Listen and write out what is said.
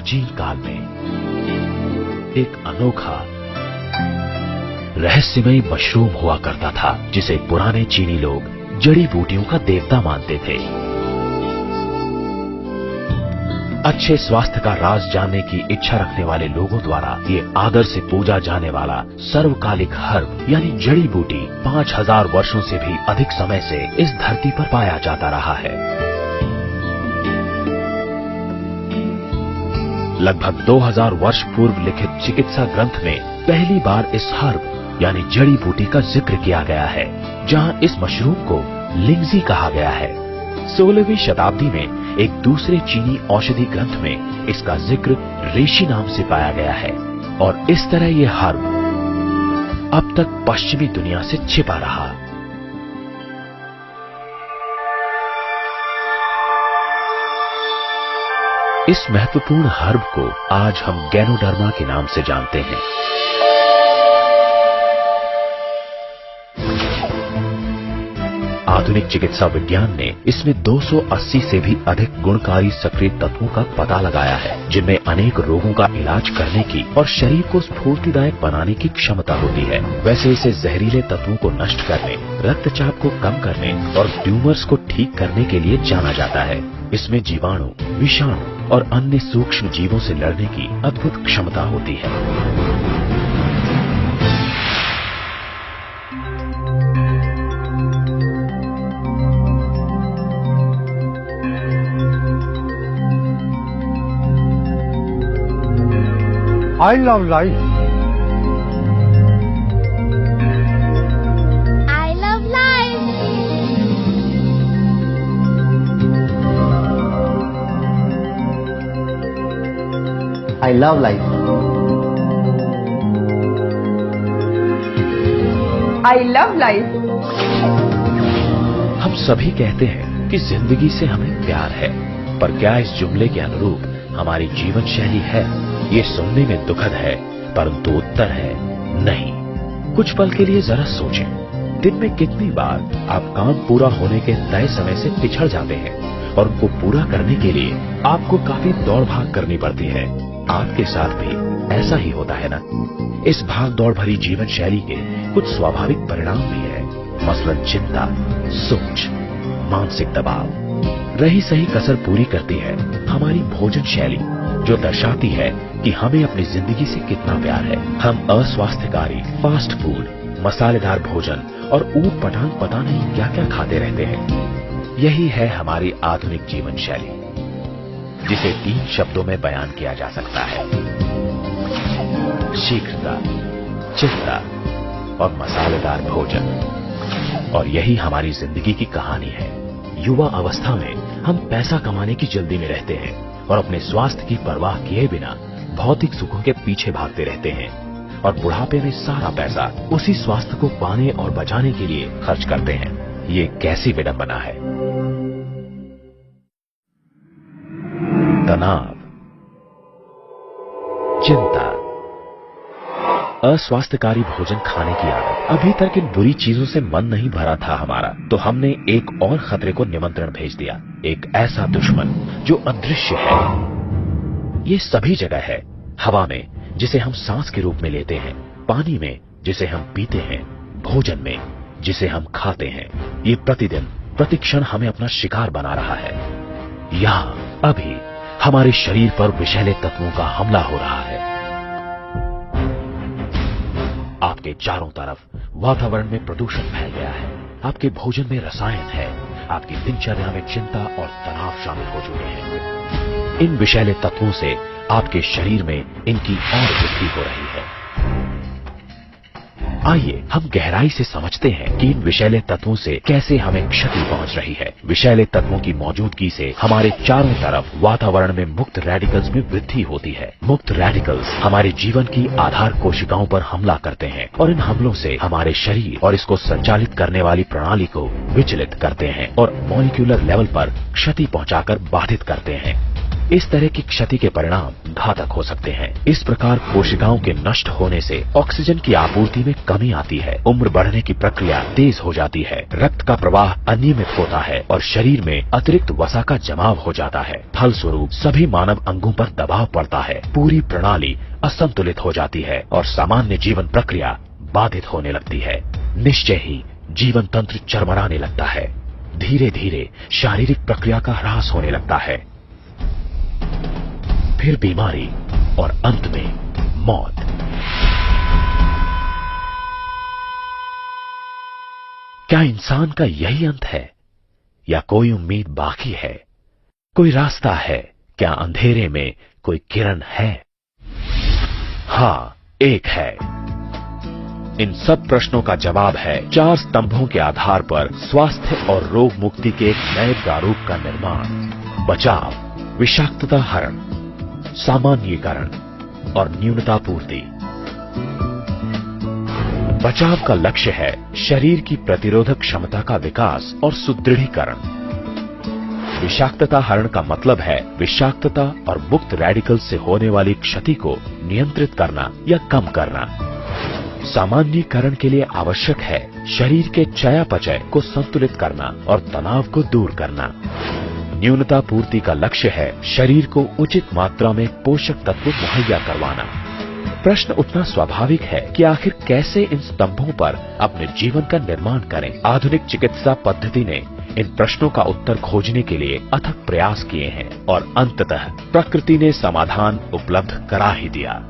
प्राचीन काल में एक अनोखा रहस्यमयी मशरूम हुआ करता था, जिसे पुराने चीनी लोग जड़ी बूटियों का देवता मानते थे। अच्छे स्वास्थ्य का राज जानने की इच्छा रखने वाले लोगों द्वारा ये आदर से पूजा जाने वाला सर्वकालिक हर्ब यानी जड़ी बूटी 5000 वर्षों से भी अधिक समय से इस धरती पर पाया जाता रहा है। लगभग 2000 वर्ष पूर्व लिखित चिकित्सा ग्रंथ में पहली बार इस हर्ब यानी जड़ी बूटी का जिक्र किया गया है, जहां इस मशरूम को लिंगजी कहा गया है। 16वीं शताब्दी में एक दूसरे चीनी औषधि ग्रंथ में इसका जिक्र रेशी नाम से पाया गया है और इस तरह ये हर्ब अब तक पश्चिमी दुनिया से छिपा रहा। इस महत्वपूर्ण हर्ब को आज हम गैनोडर्मा के नाम से जानते हैं। आधुनिक चिकित्सा विज्ञान ने इसमें 280 से भी अधिक गुणकारी सक्रिय तत्वों का पता लगाया है, जिनमें अनेक रोगों का इलाज करने की और शरीर को स्फूर्तिदायक बनाने की क्षमता होती है। वैसे इसे जहरीले तत्वों को नष्ट करने, रक्तचाप को कम करने और ट्यूमर्स को ठीक करने के लिए जाना जाता है। इसमें जीवाणु, विषाणु और अन्य सूक्ष्म जीवों से लड़ने की अद्भुत क्षमता होती है। I love life. I love life. I love life. I love life. हम सभी कहते हैं कि जिंदगी से हमें प्यार है, पर क्या इस जुमले के अनुरूप हमारी जीवन शैली है? ये सुनने में दुखद है, परंतु उत्तर है नहीं। कुछ पल के लिए जरा सोचें, दिन में कितनी बार आप काम पूरा होने के तय समय से पिछड़ जाते हैं और उनको पूरा करने के लिए आपको काफी दौड़ भाग करनी पड़ती है। आपके साथ भी ऐसा ही होता है ना? इस भाग दौड़ भरी जीवन शैली के कुछ स्वाभाविक परिणाम भी है, मसलन चिंता, सोच, मानसिक दबाव। रही सही कसर पूरी करती है हमारी भोजन शैली, जो दर्शाती है कि हमें अपनी जिंदगी से कितना प्यार है। हम अस्वास्थ्यकारी फास्ट फूड, मसालेदार भोजन और ऊट पटांग पता नहीं क्या क्या खाते रहते हैं। यही है हमारी आधुनिक जीवन शैली, जिसे 3 शब्दों में बयान किया जा सकता है: शीघ्रता, चिंता और मसालेदार भोजन। और यही हमारी जिंदगी की कहानी है। युवा अवस्था में हम पैसा कमाने की जल्दी में रहते हैं और अपने स्वास्थ्य की परवाह किए बिना भौतिक सुखों के पीछे भागते रहते हैं और बुढ़ापे में सारा पैसा उसी स्वास्थ्य को पाने और बचाने के लिए खर्च करते हैं। ये कैसी विडंबना है। तनाव, चिंता, अस्वास्थ्यकारी भोजन खाने की आदत। अभी तक इन बुरी चीजों से मन नहीं भरा था हमारा, तो हमने एक और खतरे को निमंत्रण भेज दिया। एक ऐसा दुश्मन जो अदृश्य है। ये सभी जगह है, हवा में जिसे हम सांस के रूप में लेते हैं, पानी में जिसे हम पीते हैं, भोजन में जिसे हम खाते हैं। ये प्रतिदिन प्रतिक्षण हमें अपना शिकार बना रहा है। यहाँ अभी हमारे शरीर पर विषैले तत्वों का हमला हो रहा है। आपके चारों तरफ वातावरण में प्रदूषण फैल गया है, आपके भोजन में रसायन है, आपकी दिनचर्या में चिंता और तनाव शामिल हो चुके हैं। इन विषैले तत्वों से आपके शरीर में इनकी और वृद्धि हो रही है। आइए हम गहराई से समझते हैं कि इन विषैले तत्वों से कैसे हमें क्षति पहुंच रही है। विषैले तत्वों की मौजूदगी से हमारे चारों तरफ वातावरण में मुक्त रेडिकल्स में वृद्धि होती है। मुक्त रेडिकल्स हमारे जीवन की आधार कोशिकाओं पर हमला करते हैं और इन हमलों से हमारे शरीर और इसको संचालित करने वाली प्रणाली को विचलित करते हैं और मॉलिक्यूलर लेवल पर क्षति पहुंचाकर बाधित करते हैं। इस तरह की क्षति के परिणाम घातक हो सकते हैं। इस प्रकार कोशिकाओं के नष्ट होने से ऑक्सीजन की आपूर्ति में कमी आती है, उम्र बढ़ने की प्रक्रिया तेज हो जाती है, रक्त का प्रवाह अनियमित होता है और शरीर में अतिरिक्त वसा का जमाव हो जाता है। फलस्वरूप सभी मानव अंगों पर दबाव पड़ता है, पूरी प्रणाली असंतुलित हो जाती है और सामान्य जीवन प्रक्रिया बाधित होने लगती है। निश्चय ही जीवन तंत्र चरमराने लगता है। धीरे धीरे शारीरिक प्रक्रिया का ह्रास होने लगता है, फिर बीमारी और अंत में मौत। क्या इंसान का यही अंत है या कोई उम्मीद बाकी है? कोई रास्ता है? क्या अंधेरे में कोई किरण है? हाँ, एक है। इन सब प्रश्नों का जवाब है 4 स्तंभों के आधार पर स्वास्थ्य और रोग मुक्ति के एक नए प्रारूप का निर्माण। बचाव, विषाक्तता हरण, सामान्यीकरण और न्यूनतापूर्ति। बचाव का लक्ष्य है शरीर की प्रतिरोधक क्षमता का विकास और सुदृढ़ीकरण। विषाक्तता हरण का मतलब है विषाक्तता और मुक्त रेडिकल से होने वाली क्षति को नियंत्रित करना या कम करना। सामान्यीकरण के लिए आवश्यक है शरीर के चयापचय को संतुलित करना और तनाव को दूर करना। न्यूनता पूर्ति का लक्ष्य है शरीर को उचित मात्रा में पोषक तत्व मुहैया करवाना। प्रश्न उठना स्वाभाविक है कि आखिर कैसे इन स्तंभों पर अपने जीवन का निर्माण करें। आधुनिक चिकित्सा पद्धति ने इन प्रश्नों का उत्तर खोजने के लिए अथक प्रयास किए हैं और अंततः प्रकृति ने समाधान उपलब्ध करा ही दिया।